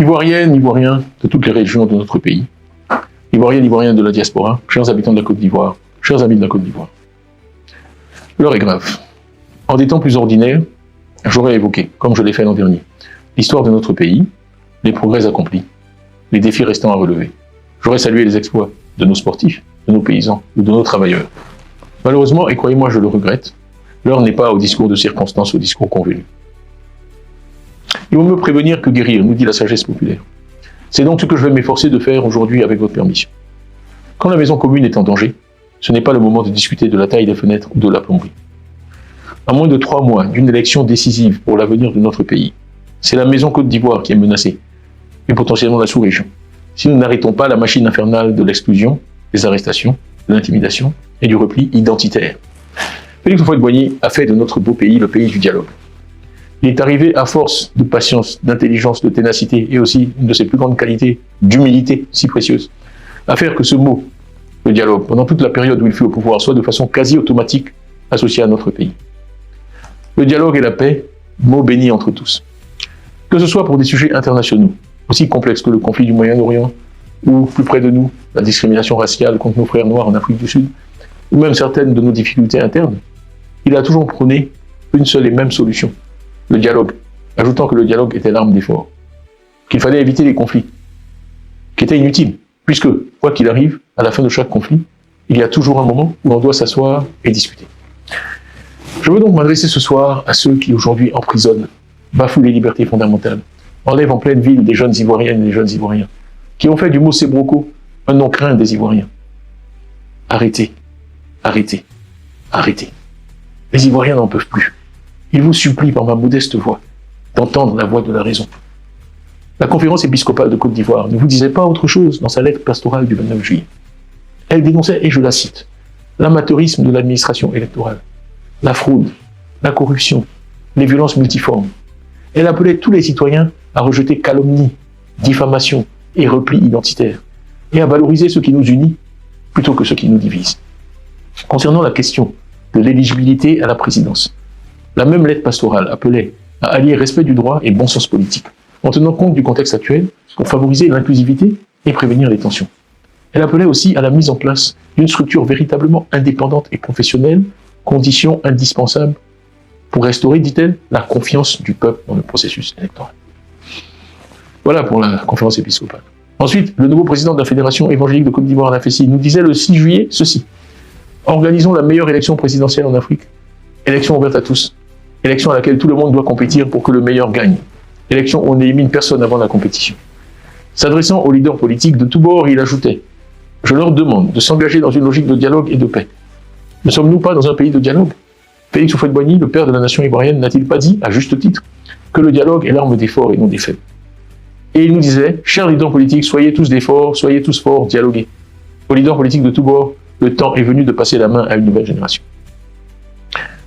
Ivoiriennes, Ivoiriens de toutes les régions de notre pays, Ivoiriennes, Ivoiriens de la diaspora, chers habitants de la Côte d'Ivoire, chers amis de la Côte d'Ivoire. L'heure est grave. En des temps plus ordinaires, j'aurais évoqué, comme je l'ai fait l'an dernier, l'histoire de notre pays, les progrès accomplis, les défis restants à relever. J'aurais salué les exploits de nos sportifs, de nos paysans ou de nos travailleurs. Malheureusement, et croyez-moi, je le regrette, l'heure n'est pas au discours de circonstance, au discours convenu. Il vaut mieux prévenir que guérir, nous dit la sagesse populaire. C'est donc ce que je vais m'efforcer de faire aujourd'hui avec votre permission. Quand la maison commune est en danger, ce n'est pas le moment de discuter de la taille des fenêtres ou de la plomberie. À moins de 3 mois d'une élection décisive pour l'avenir de notre pays, c'est la maison Côte d'Ivoire qui est menacée, et potentiellement la sous-région, si nous n'arrêtons pas la machine infernale de l'exclusion, des arrestations, de l'intimidation et du repli identitaire. Félix Houphouët-Boigny a fait de notre beau pays le pays du dialogue. Il est arrivé à force de patience, d'intelligence, de ténacité et aussi une de ses plus grandes qualités, d'humilité si précieuse, à faire que ce mot, le dialogue, pendant toute la période où il fut au pouvoir, soit de façon quasi automatique associé à notre pays. Le dialogue et la paix, mots bénis entre tous. Que ce soit pour des sujets internationaux, aussi complexes que le conflit du Moyen-Orient, ou plus près de nous, la discrimination raciale contre nos frères noirs en Afrique du Sud, ou même certaines de nos difficultés internes, il a toujours prôné une seule et même solution, le dialogue, ajoutant que le dialogue était l'arme des forts, qu'il fallait éviter les conflits, qui étaient inutiles, puisque, quoi qu'il arrive, à la fin de chaque conflit, il y a toujours un moment où on doit s'asseoir et discuter. Je veux donc m'adresser ce soir à ceux qui aujourd'hui emprisonnent, bafouent les libertés fondamentales, enlèvent en pleine ville des jeunes Ivoiriennes et des jeunes Ivoiriens, qui ont fait du mot Sébroco un nom craint des Ivoiriens. Arrêtez, arrêtez, arrêtez. Les Ivoiriens n'en peuvent plus. Ils vous supplient par ma modeste voix d'entendre la voix de la raison. La conférence épiscopale de Côte d'Ivoire ne vous disait pas autre chose dans sa lettre pastorale du 29 juillet. Elle dénonçait, et je la cite, l'amateurisme de l'administration électorale, la fraude, la corruption, les violences multiformes. Elle appelait tous les citoyens à rejeter calomnie, diffamation et repli identitaire, et à valoriser ce qui nous unit plutôt que ce qui nous divise. Concernant la question de l'éligibilité à la présidence, la même lettre pastorale appelait à allier respect du droit et bon sens politique, en tenant compte du contexte actuel pour favoriser l'inclusivité et prévenir les tensions. Elle appelait aussi à la mise en place d'une structure véritablement indépendante et professionnelle, condition indispensable pour restaurer, dit-elle, la confiance du peuple dans le processus électoral. Voilà pour la conférence épiscopale. Ensuite, le nouveau président de la Fédération évangélique de Côte d'Ivoire, la FECI, nous disait le 6 juillet ceci. Organisons la meilleure élection présidentielle en Afrique. Élection ouverte à tous. Élection à laquelle tout le monde doit compétir pour que le meilleur gagne. Élection où on n'élimine personne avant la compétition. S'adressant aux leaders politiques de tous bords, il ajoutait « Je leur demande de s'engager dans une logique de dialogue et de paix. Ne sommes-nous pas dans un pays de dialogue ? Félix Houphouët-Boigny, le père de la nation ivoirienne, n'a-t-il pas dit, à juste titre, que le dialogue est l'arme des forts et non des faibles ? Et il nous disait « Chers leaders politiques, soyez tous des forts, soyez tous forts, dialoguez. Aux leaders politiques de tous bords, le temps est venu de passer la main à une nouvelle génération. »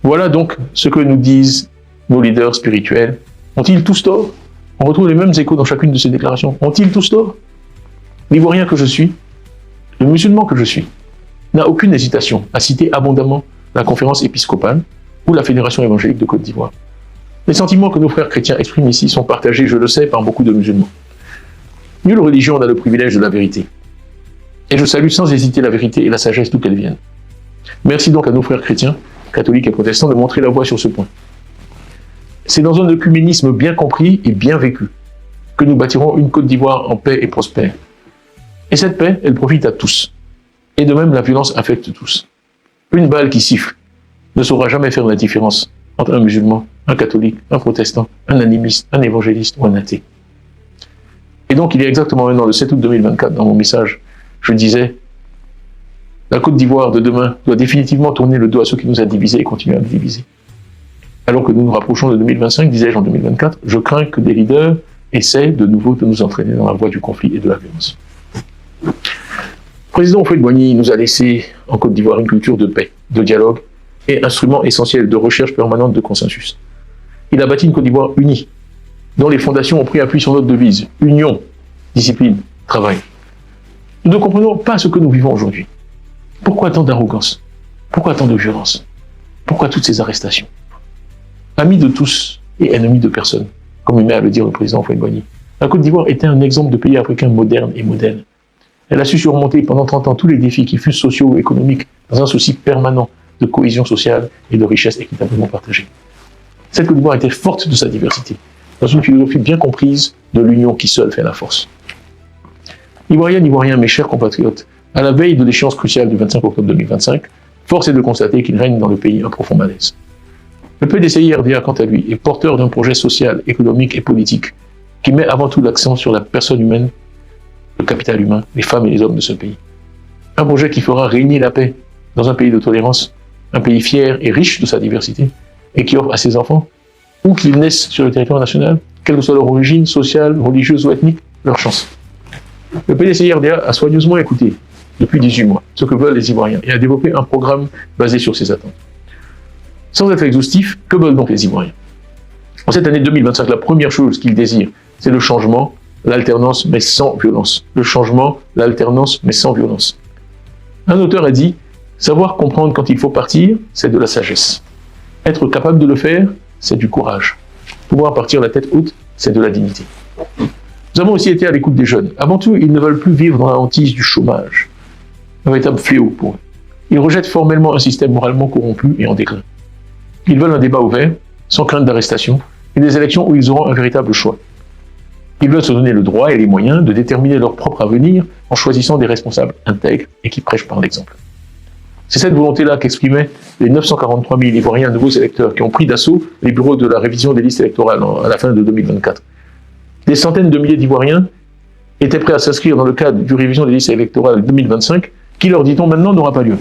Voilà donc ce que nous disent nos leaders spirituels. Ont-ils tous tort ? On retrouve les mêmes échos dans chacune de ces déclarations. Ont-ils tous tort ? L'Ivoirien que je suis, le musulman que je suis, n'a aucune hésitation à citer abondamment la conférence épiscopale ou la Fédération évangélique de Côte d'Ivoire. Les sentiments que nos frères chrétiens expriment ici sont partagés, je le sais, par beaucoup de musulmans. Nulle religion n'a le privilège de la vérité. Et je salue sans hésiter la vérité et la sagesse d'où qu'elles viennent. Merci donc à nos frères chrétiens, catholiques et protestants, de montrer la voie sur ce point. C'est dans un œcuménisme bien compris et bien vécu que nous bâtirons une Côte d'Ivoire en paix et prospère. Et cette paix, elle profite à tous. Et de même, la violence affecte tous. Une balle qui siffle ne saura jamais faire la différence entre un musulman, un catholique, un protestant, un animiste, un évangéliste ou un athée. Et donc, il y a exactement un an, le 7 août 2024, dans mon message, je disais « La Côte d'Ivoire de demain doit définitivement tourner le dos à ceux qui nous a divisés et continuer à nous diviser. » Alors que nous nous rapprochons de 2025, disais-je en 2024, je crains que des leaders essaient de nouveau de nous entraîner dans la voie du conflit et de la violence. Le président Houphouët-Boigny nous a laissé en Côte d'Ivoire une culture de paix, de dialogue et instrument essentiel de recherche permanente de consensus. Il a bâti une Côte d'Ivoire unie, dont les fondations ont pris appui sur notre devise, union, discipline, travail. Nous ne comprenons pas ce que nous vivons aujourd'hui. Pourquoi tant d'arrogance ? Pourquoi tant de violence ? Pourquoi toutes ces arrestations ? Amis de tous et ennemis de personne, comme aimait à le dire le président Houphouët-Boigny. La Côte d'Ivoire était un exemple de pays africain moderne et modèle. Elle a su surmonter pendant 30 ans tous les défis qui fussent sociaux ou économiques dans un souci permanent de cohésion sociale et de richesse équitablement partagée. Cette Côte d'Ivoire était forte de sa diversité, dans une philosophie bien comprise de l'union qui seule fait la force. Ivoiriennes, Ivoiriens, mes chers compatriotes, à la veille de l'échéance cruciale du 25 octobre 2025, force est de constater qu'il règne dans le pays un profond malaise. Le PDCI-RDA, quant à lui, est porteur d'un projet social, économique et politique qui met avant tout l'accent sur la personne humaine, le capital humain, les femmes et les hommes de ce pays. Un projet qui fera régner la paix dans un pays de tolérance, un pays fier et riche de sa diversité, et qui offre à ses enfants, où qu'ils naissent sur le territoire national, quelle que soit leur origine sociale, religieuse ou ethnique, leur chance. Le PDCI-RDA a soigneusement écouté, depuis 18 mois, ce que veulent les Ivoiriens et a développé un programme basé sur ces attentes. Sans être exhaustif, que veulent donc les Ivoiriens? En cette année 2025, la première chose qu'ils désirent, c'est le changement, l'alternance, mais sans violence. Le changement, l'alternance, mais sans violence. Un auteur a dit « Savoir comprendre quand il faut partir, c'est de la sagesse. Être capable de le faire, c'est du courage. Pouvoir partir la tête haute, c'est de la dignité. » Nous avons aussi été à l'écoute des jeunes. Avant tout, ils ne veulent plus vivre dans la hantise du chômage. Un véritable fléau pour eux. Ils rejettent formellement un système moralement corrompu et en déclin. Ils veulent un débat ouvert, sans crainte d'arrestation, et des élections où ils auront un véritable choix. Ils veulent se donner le droit et les moyens de déterminer leur propre avenir en choisissant des responsables intègres et qui prêchent par l'exemple. C'est cette volonté-là qu'exprimaient les 943 000 Ivoiriens nouveaux électeurs qui ont pris d'assaut les bureaux de la révision des listes électorales à la fin de 2024. Des centaines de milliers d'Ivoiriens étaient prêts à s'inscrire dans le cadre du révision des listes électorales 2025 qui, leur dit-on maintenant, n'aura pas lieu.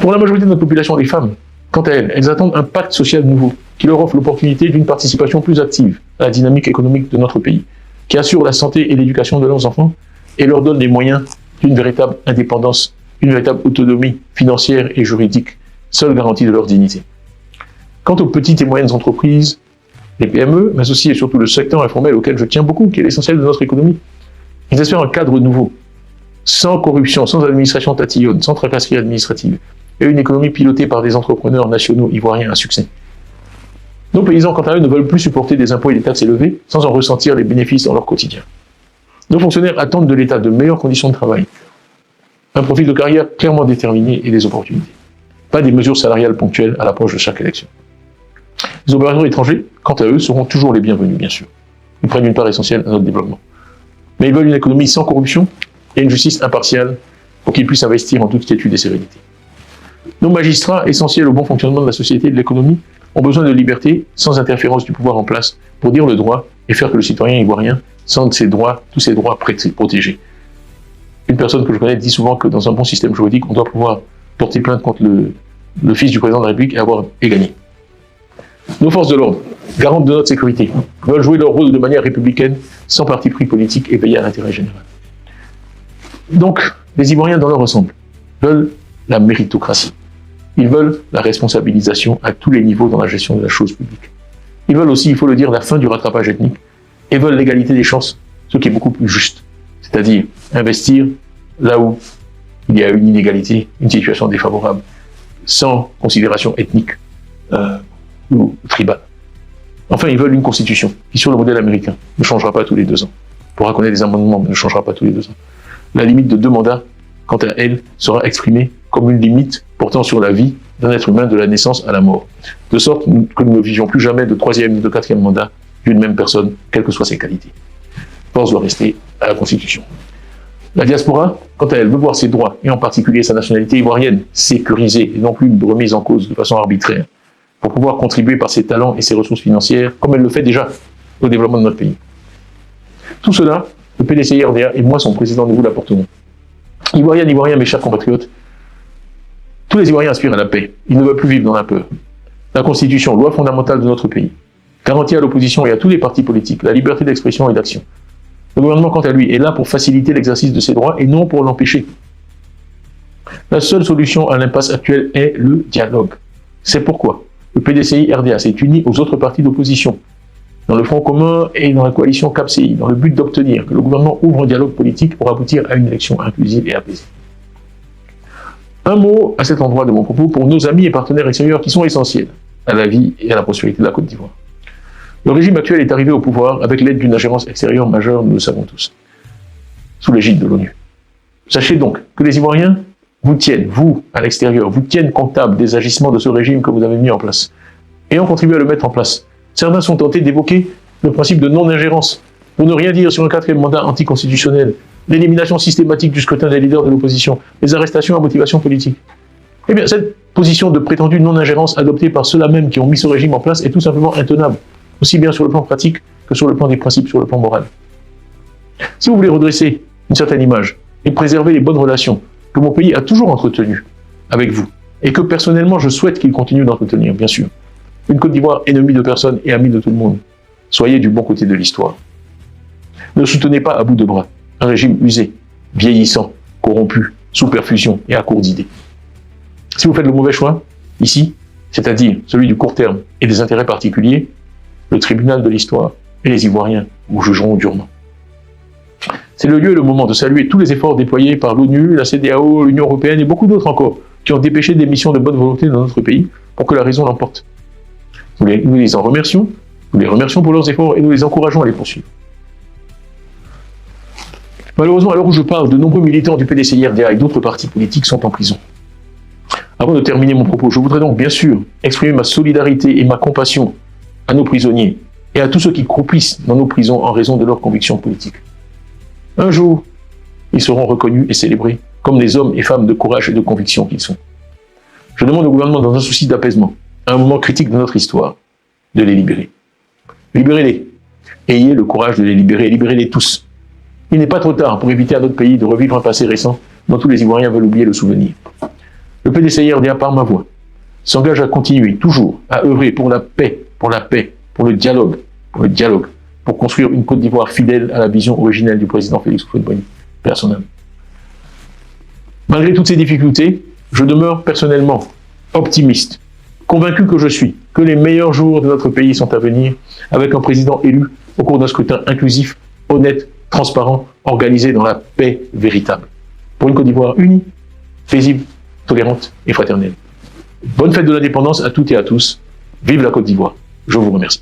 Pour la majorité de notre population, les femmes, quant à elles, elles attendent un pacte social nouveau qui leur offre l'opportunité d'une participation plus active à la dynamique économique de notre pays, qui assure la santé et l'éducation de leurs enfants et leur donne les moyens d'une véritable indépendance, une véritable autonomie financière et juridique, seule garantie de leur dignité. Quant aux petites et moyennes entreprises, les PME, mais aussi et surtout le secteur informel auquel je tiens beaucoup, qui est l'essentiel de notre économie, ils espèrent un cadre nouveau, sans corruption, sans administration tatillonne, sans tracasserie administrative, et une économie pilotée par des entrepreneurs nationaux ivoiriens à succès. Nos paysans, quant à eux, ne veulent plus supporter des impôts et des taxes élevés sans en ressentir les bénéfices dans leur quotidien. Nos fonctionnaires attendent de l'État de meilleures conditions de travail, un profil de carrière clairement déterminé et des opportunités. Pas des mesures salariales ponctuelles à l'approche de chaque élection. Les opérateurs étrangers, quant à eux, seront toujours les bienvenus, bien sûr. Ils prennent une part essentielle à notre développement. Mais ils veulent une économie sans corruption et une justice impartiale pour qu'ils puissent investir en toute quiétude et sérénité. Nos magistrats, essentiels au bon fonctionnement de la société et de l'économie, ont besoin de liberté sans interférence du pouvoir en place pour dire le droit et faire que le citoyen ivoirien sente ses droits, tous ses droits protégés. Une personne que je connais dit souvent que dans un bon système juridique, on doit pouvoir porter plainte contre le fils du président de la République et avoir gagné. Nos forces de l'ordre, garantes de notre sécurité, veulent jouer leur rôle de manière républicaine, sans parti pris politique et veiller à l'intérêt général. Donc, les Ivoiriens dans leur ensemble veulent la méritocratie. Ils veulent la responsabilisation à tous les niveaux dans la gestion de la chose publique. Ils veulent aussi, il faut le dire, la fin du rattrapage ethnique et veulent l'égalité des chances, ce qui est beaucoup plus juste. C'est-à-dire investir là où il y a une inégalité, une situation défavorable, sans considération ethnique ou tribale. Enfin, ils veulent une constitution qui, sur le modèle américain, ne changera pas tous les 2 ans. On pourra connaître des amendements, mais ne changera pas tous les 2 ans. La limite de 2 mandats, quant à elle, sera exprimée comme une limite portant sur la vie d'un être humain de la naissance à la mort. De sorte que nous ne vivions plus jamais de 3e ni de 4e mandat d'une même personne, quelles que soient ses qualités. Force doit rester à la Constitution. La diaspora, quant à elle, veut voir ses droits, et en particulier sa nationalité ivoirienne, sécurisée et non plus remise en cause de façon arbitraire, pour pouvoir contribuer par ses talents et ses ressources financières, comme elle le fait déjà, au développement de notre pays. Tout cela, le PDCI-RDA et moi, son président, nous vous l'apporterons. Ivoiriennes, Ivoiriens, mes chers compatriotes, tous les Ivoiriens aspirent à la paix. Ils ne veulent plus vivre dans la peur. La Constitution, loi fondamentale de notre pays, garantit à l'opposition et à tous les partis politiques la liberté d'expression et d'action. Le gouvernement, quant à lui, est là pour faciliter l'exercice de ses droits et non pour l'empêcher. La seule solution à l'impasse actuelle est le dialogue. C'est pourquoi le PDCI-RDA s'est uni aux autres partis d'opposition, dans le Front commun et dans la coalition CAPCI, dans le but d'obtenir que le gouvernement ouvre un dialogue politique pour aboutir à une élection inclusive et apaisée. Un mot à cet endroit de mon propos pour nos amis et partenaires extérieurs qui sont essentiels à la vie et à la prospérité de la Côte d'Ivoire. Le régime actuel est arrivé au pouvoir avec l'aide d'une ingérence extérieure majeure, nous le savons tous, sous l'égide de l'ONU. Sachez donc que les Ivoiriens vous tiennent, vous, à l'extérieur, vous tiennent comptable des agissements de ce régime que vous avez mis en place. Ayant contribué à le mettre en place, certains sont tentés d'évoquer le principe de non-ingérence, pour ne rien dire sur un quatrième mandat anticonstitutionnel, l'élimination systématique du scrutin des leaders de l'opposition, les arrestations à motivation politique. Eh bien, cette position de prétendue non-ingérence adoptée par ceux-là même qui ont mis ce régime en place est tout simplement intenable, aussi bien sur le plan pratique que sur le plan des principes, sur le plan moral. Si vous voulez redresser une certaine image et préserver les bonnes relations que mon pays a toujours entretenues avec vous, et que personnellement je souhaite qu'il continue d'entretenir, bien sûr, une Côte d'Ivoire ennemie de personne et amie de tout le monde, soyez du bon côté de l'histoire. Ne soutenez pas à bout de bras un régime usé, vieillissant, corrompu, sous perfusion et à court d'idées. Si vous faites le mauvais choix, ici, c'est-à-dire celui du court terme et des intérêts particuliers, le tribunal de l'histoire et les Ivoiriens vous jugeront durement. C'est le lieu et le moment de saluer tous les efforts déployés par l'ONU, la CEDEAO, l'Union européenne et beaucoup d'autres encore, qui ont dépêché des missions de bonne volonté dans notre pays pour que la raison l'emporte. Nous les en remercions, nous les remercions pour leurs efforts et nous les encourageons à les poursuivre. Malheureusement, à l'heure où je parle, de nombreux militants du PDCI-RDA et d'autres partis politiques sont en prison. Avant de terminer mon propos, je voudrais donc bien sûr exprimer ma solidarité et ma compassion à nos prisonniers et à tous ceux qui croupissent dans nos prisons en raison de leurs convictions politiques. Un jour, ils seront reconnus et célébrés comme les hommes et femmes de courage et de conviction qu'ils sont. Je demande au gouvernement, dans un souci d'apaisement, à un moment critique de notre histoire, de les libérer. Libérez-les. Ayez le courage de les libérer. Libérez-les tous. Il n'est pas trop tard pour éviter à notre pays de revivre un passé récent dont tous les Ivoiriens veulent oublier le souvenir. Le PDCI-RDA, par ma voix, s'engage à continuer toujours à œuvrer pour la paix, pour le dialogue, pour construire une Côte d'Ivoire fidèle à la vision originelle du président Félix Houphouët-Boigny, personnellement. Malgré toutes ces difficultés, je demeure personnellement optimiste, convaincu que je suis, que les meilleurs jours de notre pays sont à venir, avec un président élu au cours d'un scrutin inclusif, honnête, transparent, organisé dans la paix véritable. Pour une Côte d'Ivoire unie, paisible, tolérante et fraternelle. Bonne fête de l'indépendance à toutes et à tous. Vive la Côte d'Ivoire. Je vous remercie.